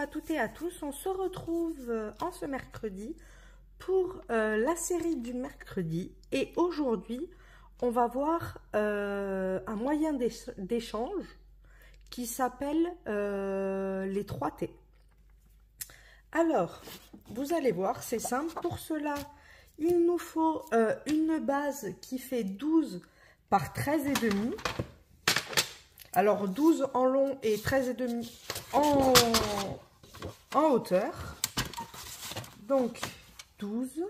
à toutes et à tous, on se retrouve en ce mercredi pour la série du mercredi et aujourd'hui on va voir un moyen d'échange qui s'appelle les 3T. Alors, vous allez voir, c'est simple. Pour cela, il nous faut une base qui fait 12 par 13,5. Alors 12 en long et 13,5 en hauteur. Donc 12.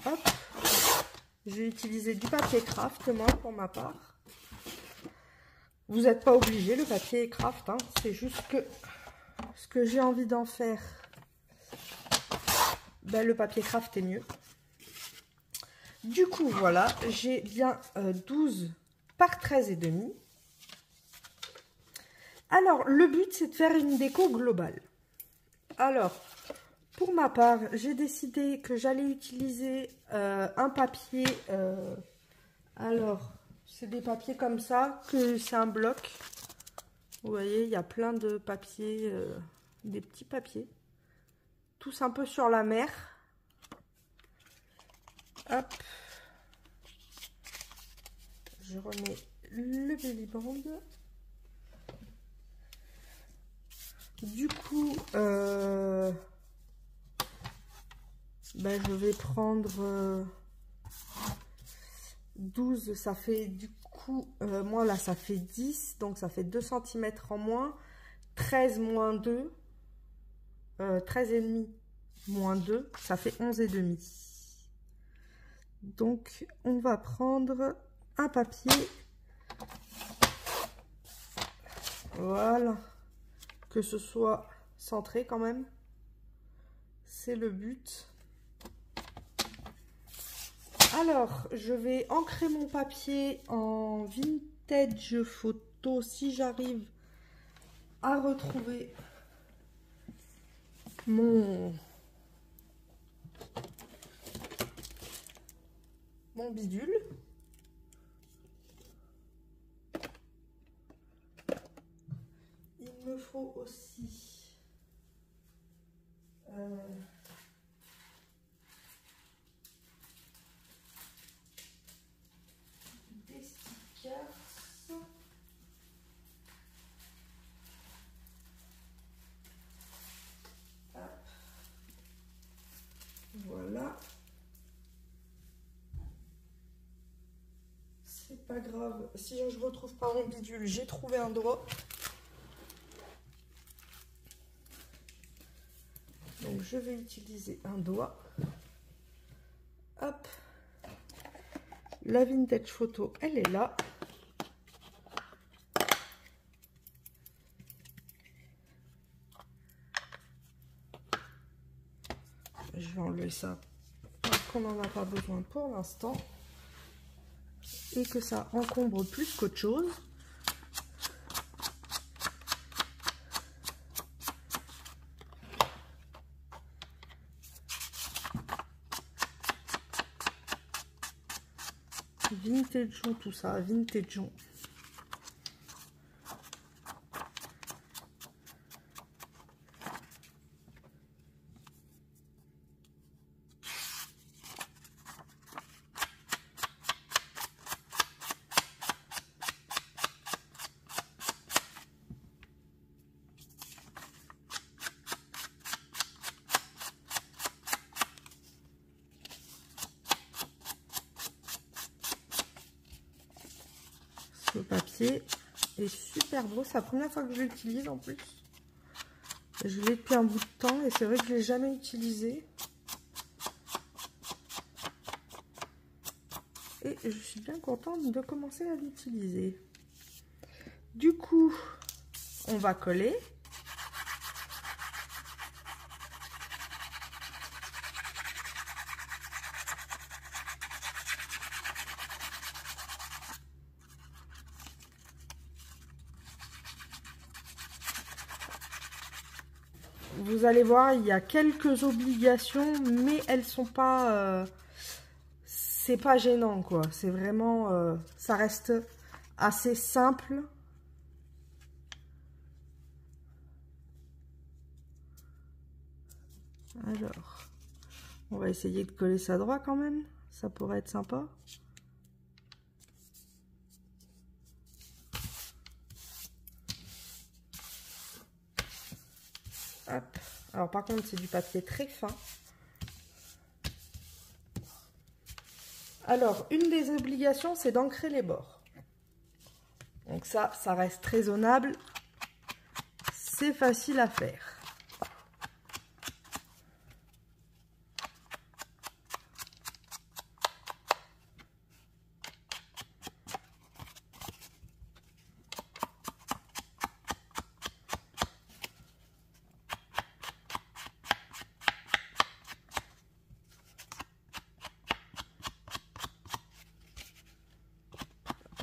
Hop. J'ai utilisé du papier craft, moi, pour ma part. Vous n'êtes pas obligé, le papier craft, hein. C'est juste que ce que j'ai envie d'en faire, ben, le papier craft est mieux. Du coup, voilà, j'ai bien 12 par 13,5. Alors, le but, c'est de faire une déco globale. Alors, pour ma part, j'ai décidé que j'allais utiliser un papier. Alors, c'est des papiers comme ça, que c'est un bloc. Vous voyez, il y a plein de papiers, des petits papiers. Tous un peu sur la mer. Hop. Je remets le belly band. Du coup, ben, je vais prendre 12, ça fait du coup, moi là ça fait 10, donc ça fait 2 cm en moins. 13 moins 2, 13,5 moins 2, ça fait 11,5. Donc, on va prendre un papier. Voilà. Que ce soit centré quand même. C'est le but. Alors, je vais ancrer mon papier en vintage photo si j'arrive à retrouver mon bidule. Il me faut aussi des stickers. Hop. Voilà. C'est pas grave. Si je ne retrouve pas mon bidule, j'ai trouvé un doigt. Donc je vais utiliser un doigt. Hop. La vintage photo, elle est là. Je vais enlever ça parce qu'on n'en a pas besoin pour l'instant. Et que ça encombre plus qu'autre chose. Vintage, tout ça, vintage. Le papier est super beau, c'est la première fois que je l'utilise en plus. Je l'ai depuis un bout de temps et c'est vrai que je ne l'ai jamais utilisé. Et je suis bien contente de commencer à l'utiliser. Du coup, on va coller. Vous allez voir, il y a quelques obligations, mais elles sont pas... c'est pas gênant, quoi. C'est vraiment... ça reste assez simple. Alors, on va essayer de coller ça droit quand même. Ça pourrait être sympa. Hop. Alors par contre, c'est du papier très fin. Alors, une des obligations, c'est d'ancrer les bords. Donc ça reste raisonnable. C'est facile à faire.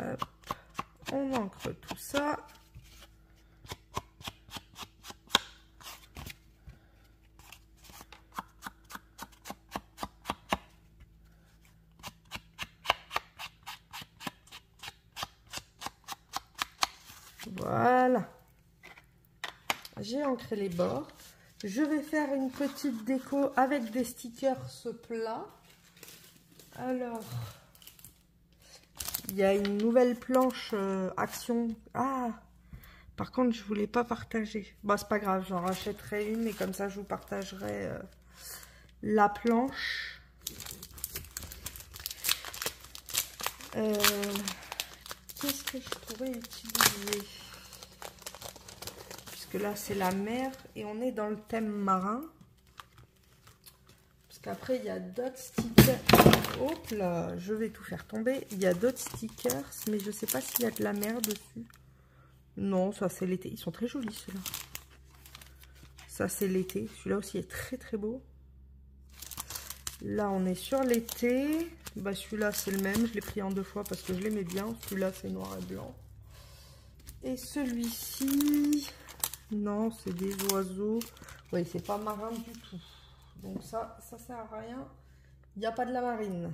Hop. On ancre tout ça. Voilà. J'ai ancré les bords. Je vais faire une petite déco avec des stickers plats. Alors, il y a une nouvelle planche action. Ah, par contre, je voulais pas partager. Bon, c'est pas grave, j'en rachèterai une et comme ça, je vous partagerai la planche. Qu'est-ce que je pourrais utiliser? Puisque là, c'est la mer et on est dans le thème marin. Parce qu'après, il y a d'autres stickers. Hop là, je vais tout faire tomber. Il y a d'autres stickers, mais je sais pas s'il y a de la mer dessus. Non, ça c'est l'été. Ils sont très jolis ceux-là. Ça c'est l'été. Celui-là aussi est très très beau. Là, on est sur l'été. Bah, celui-là, c'est le même. Je l'ai pris en 2 fois parce que je l'aimais bien. Celui-là, c'est noir et blanc. Et celui-ci... Non, c'est des oiseaux. Oui, c'est pas marin du tout. Donc ça sert à rien. Il n'y a pas de la marine.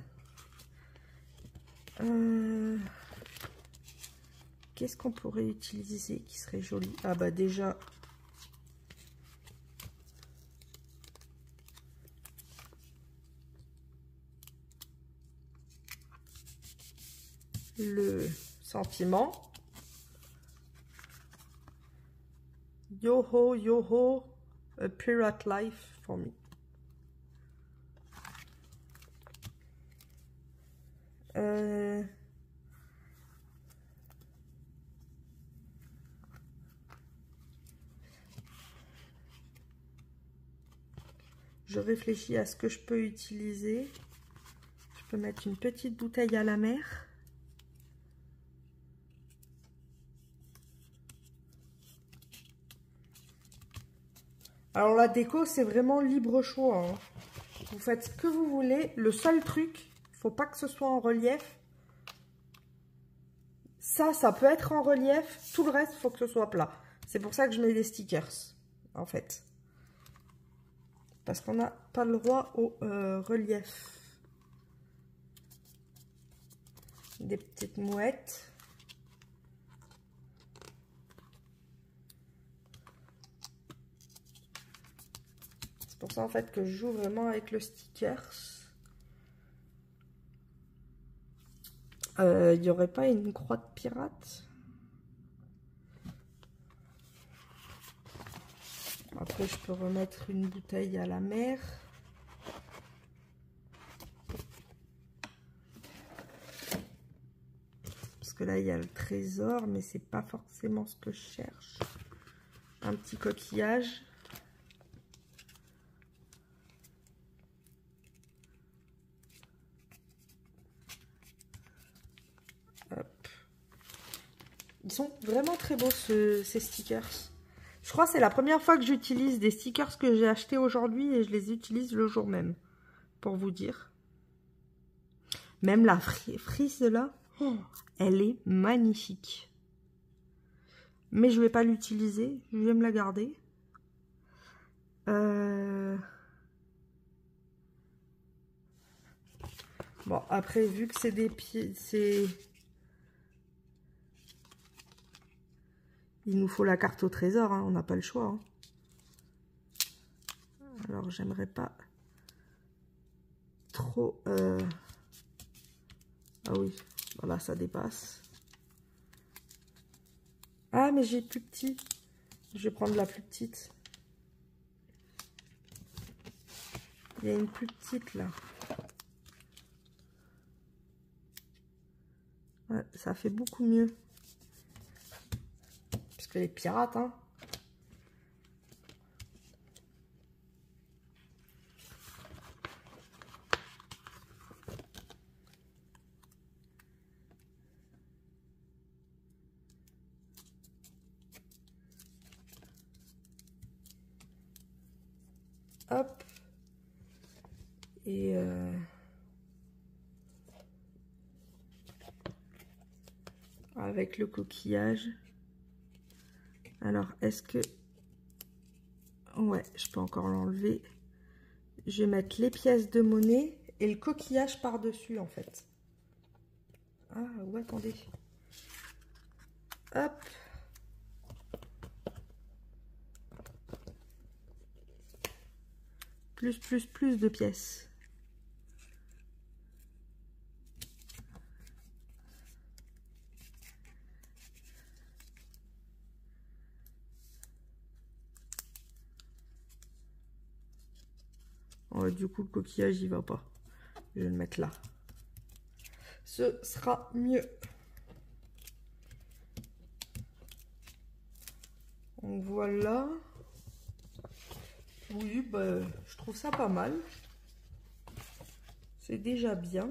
Qu'est-ce qu'on pourrait utiliser qui serait joli? Ah bah déjà... le sentiment. Yo-ho, yo-ho, a pirate life for me. Je réfléchis à ce que je peux utiliser. Je peux mettre une petite bouteille à la mer. Alors la déco, c'est vraiment libre choix, hein. Vous faites ce que vous voulez. Le seul truc, il ne faut pas que ce soit en relief. Ça peut être en relief. Tout le reste, il faut que ce soit plat. C'est pour ça que je mets des stickers, en fait. Parce qu'on n'a pas le droit au relief. Des petites mouettes. C'est pour ça en fait que je joue vraiment avec le stickers. Il n'y aurait pas une croix de pirate? Après je peux remettre une bouteille à la mer. Parce que là il y a le trésor, mais c'est pas forcément ce que je cherche. Un petit coquillage. Hop. Ils sont vraiment très beaux ces stickers. Je crois que c'est la première fois que j'utilise des stickers que j'ai achetés aujourd'hui et je les utilise le jour même. Pour vous dire. Même la frise là, oh, elle est magnifique. Mais je ne vais pas l'utiliser, je vais me la garder. Bon, après, vu que c'est des pieds, il nous faut la carte au trésor, hein, on n'a pas le choix. Hein. Alors, j'aimerais pas trop... Ah oui, voilà, ça dépasse. Ah, mais j'ai plus petit. Je vais prendre la plus petite. Il y a une plus petite, là. Ouais, ça fait beaucoup mieux. Parce que les pirates, hein. Hop. Et avec le coquillage. Alors, est-ce que... Ouais, je peux encore l'enlever. Je vais mettre les pièces de monnaie et le coquillage par-dessus, en fait. Ah, ouais, attendez. Hop. Plus de pièces. Oh, du coup, le coquillage, il va pas. Je vais le mettre là. Ce sera mieux. Donc voilà. Oui, bah, je trouve ça pas mal. C'est déjà bien.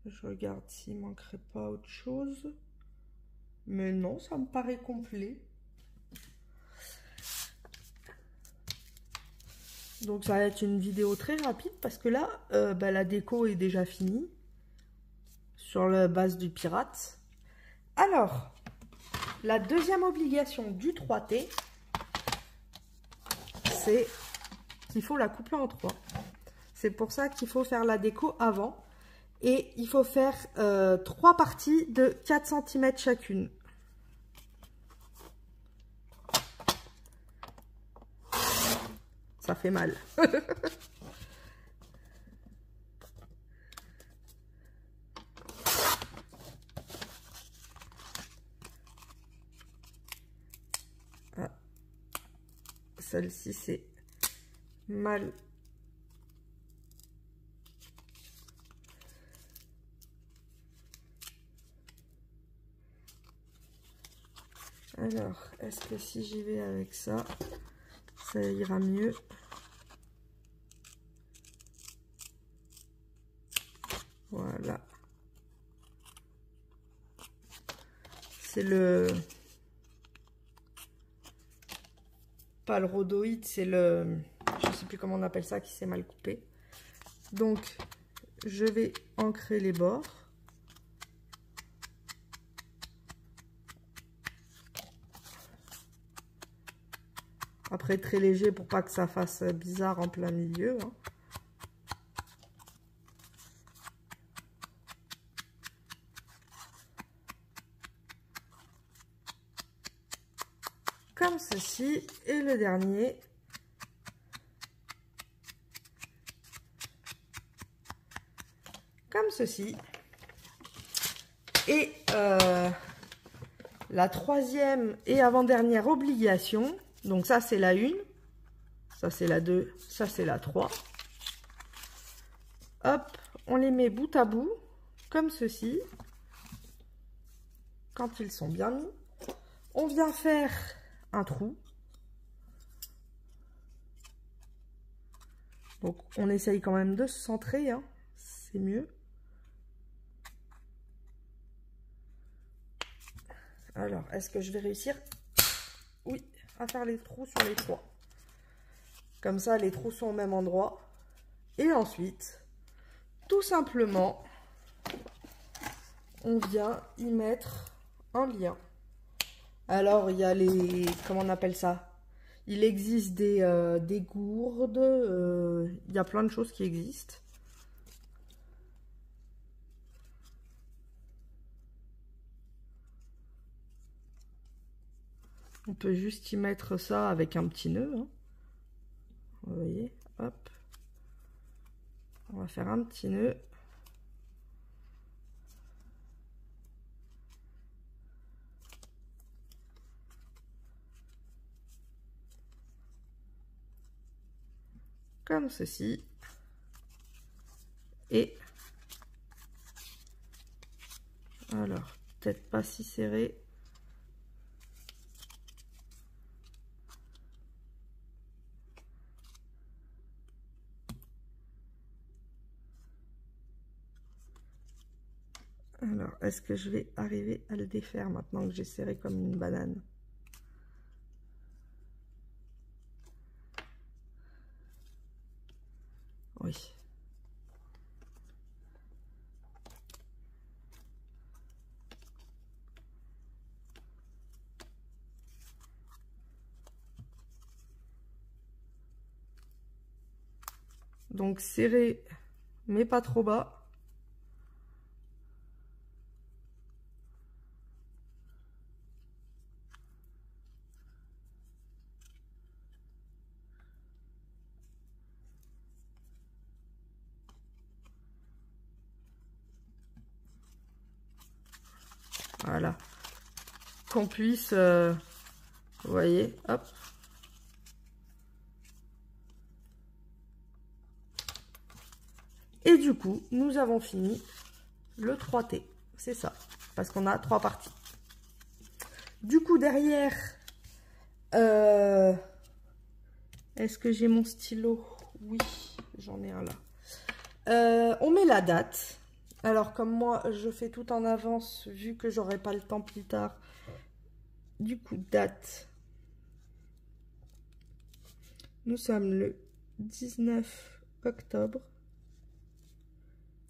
Je regarde s'il manquerait pas autre chose. Mais non, ça me paraît complet. Donc ça va être une vidéo très rapide parce que là, bah, la déco est déjà finie. Sur la base du pirate. Alors, la deuxième obligation du 3T, c'est qu'il faut la couper en 3. C'est pour ça qu'il faut faire la déco avant. Et il faut faire 3 parties de 4 cm chacune. Ça fait mal. Ah. Celle-ci, c'est mal. Alors, est-ce que si j'y vais avec ça, ça ira mieux? Voilà. C'est le... Pas le rhodoïde, c'est le... Je sais plus comment on appelle ça, qui s'est mal coupé. Donc, je vais ancrer les bords. Après, très léger pour pas que ça fasse bizarre en plein milieu. Hein. Comme ceci. Et le dernier. Comme ceci. Et la troisième et avant-dernière obligation. Donc ça, c'est la 1. Ça, c'est la 2. Ça, c'est la 3. Hop, on les met bout à bout. Comme ceci. Quand ils sont bien mis. On vient faire un trou. Donc, on essaye quand même de se centrer. Hein. C'est mieux. Alors, est-ce que je vais réussir? Oui, à faire les trous sur les 3. Comme ça, les trous sont au même endroit. Et ensuite, tout simplement, on vient y mettre un lien. Alors, il y a les... Comment on appelle ça? Il existe des gourdes. Il y a plein de choses qui existent. On peut juste y mettre ça avec un petit nœud. Hein. Vous voyez, hop. On va faire un petit nœud. Comme ceci. Et alors, peut-être pas si serré. Alors, est-ce que je vais arriver à le défaire maintenant que j'ai serré comme une banane? Oui. Donc serré, mais pas trop bas. Voilà. Qu'on puisse, vous voyez, hop. Et du coup, nous avons fini le 3T. C'est ça, parce qu'on a 3 parties. Du coup, derrière, est-ce que j'ai mon stylo? Oui, j'en ai un là. On met la date. Alors, comme moi, je fais tout en avance, vu que j'aurai pas le temps plus tard. Du coup, date. Nous sommes le 19 octobre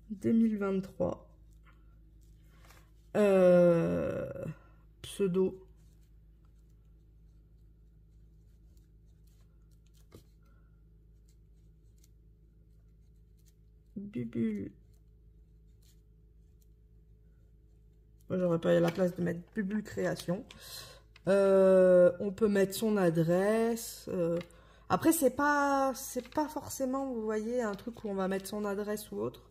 2023. Pseudo. Bubule. J'aurais pas eu la place de mettre Bubule Création. On peut mettre son adresse. Après, c'est pas forcément, vous voyez, un truc où on va mettre son adresse ou autre.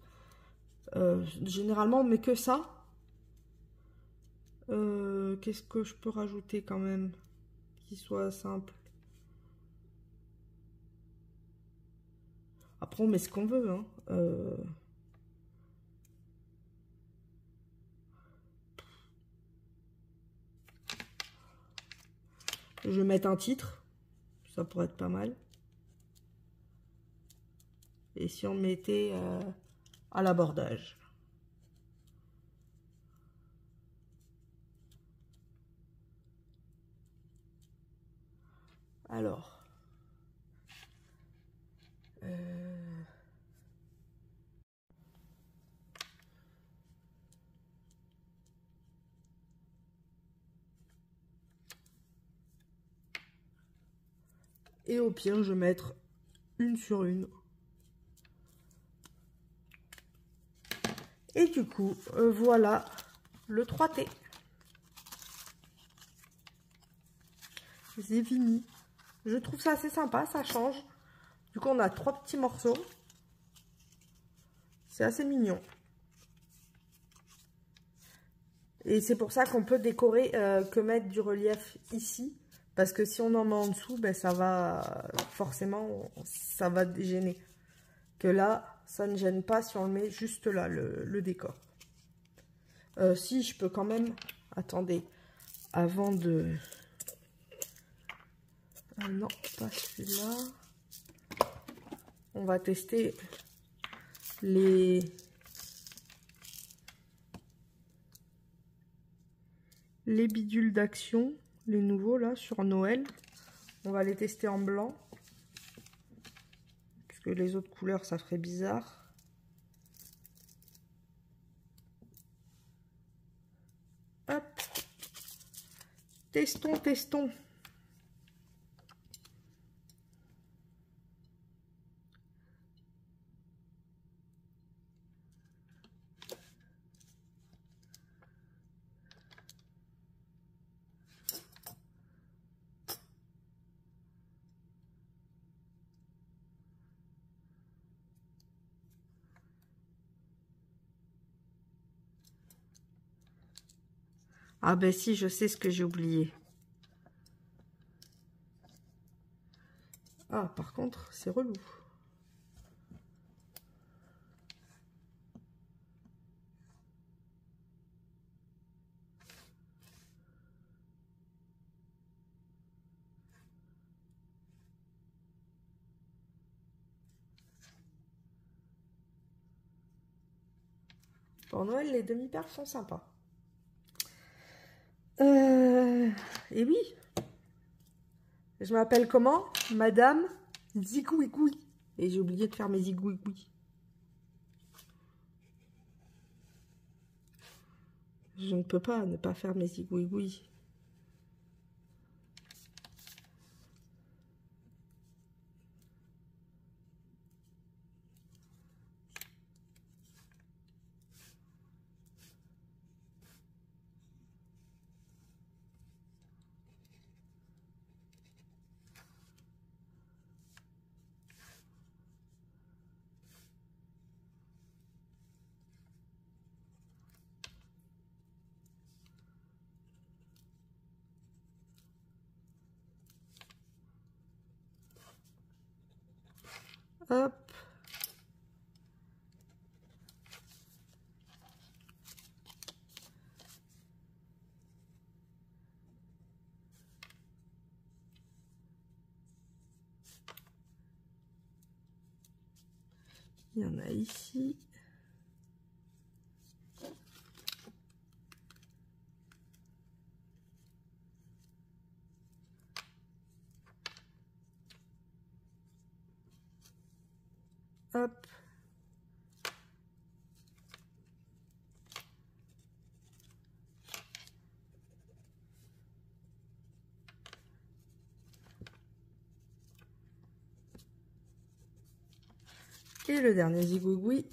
Généralement, on met que ça. Qu'est-ce que je peux rajouter quand même qui soit simple? Après, on met ce qu'on veut. Hein. Je vais mettre un titre. Ça pourrait être pas mal. Et si on mettait à l'abordage. Alors. Et au pire, je vais mettre une sur une. Et du coup, voilà le 3T. C'est fini. Je trouve ça assez sympa, ça change. Du coup, on a 3 petits morceaux. C'est assez mignon. Et c'est pour ça qu'on peut décorer, que mettre du relief ici. Parce que si on en met en dessous, ben ça va, forcément, ça va gêner. Que là, ça ne gêne pas si on le met juste là, le décor. Si, je peux quand même... Attendez, avant de... non, pas celui-là. On va tester les bidules d'Action, les nouveaux là, sur Noël. On va les tester en blanc. Parce que les autres couleurs, ça ferait bizarre. Hop. Testons, testons. Ah ben si, je sais ce que j'ai oublié. Ah, par contre, c'est relou. Pour Noël, les demi-perles sont sympas. Et oui, je m'appelle comment? Madame Zigouigoui. Et j'ai oublié de faire mes zigouigoui. Je ne peux pas ne pas faire mes zigouigoui. Hop. Il y en a ici. Hop. Et le dernier zigouigoui.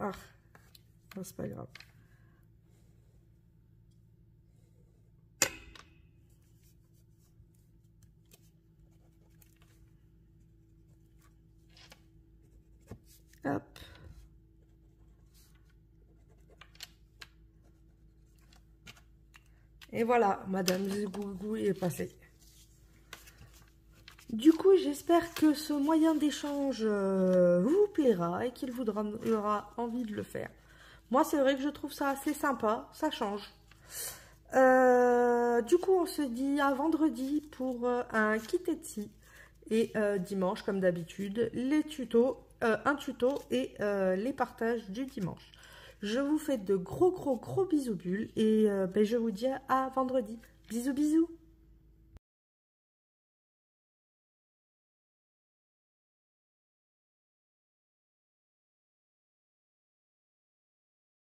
Ah, non, c'est pas grave. Hop. Et voilà, Madame Zigouigoui est passée. Du coup, j'espère que ce moyen d'échange vous plaira et qu'il vous donnera envie de le faire. Moi, c'est vrai que je trouve ça assez sympa, ça change. Du coup, on se dit à vendredi pour un kit Etsy. Et dimanche, comme d'habitude, les tutos, un tuto et les partages du dimanche. Je vous fais de gros bisous bulles et ben, je vous dis à vendredi. Bisous bisous.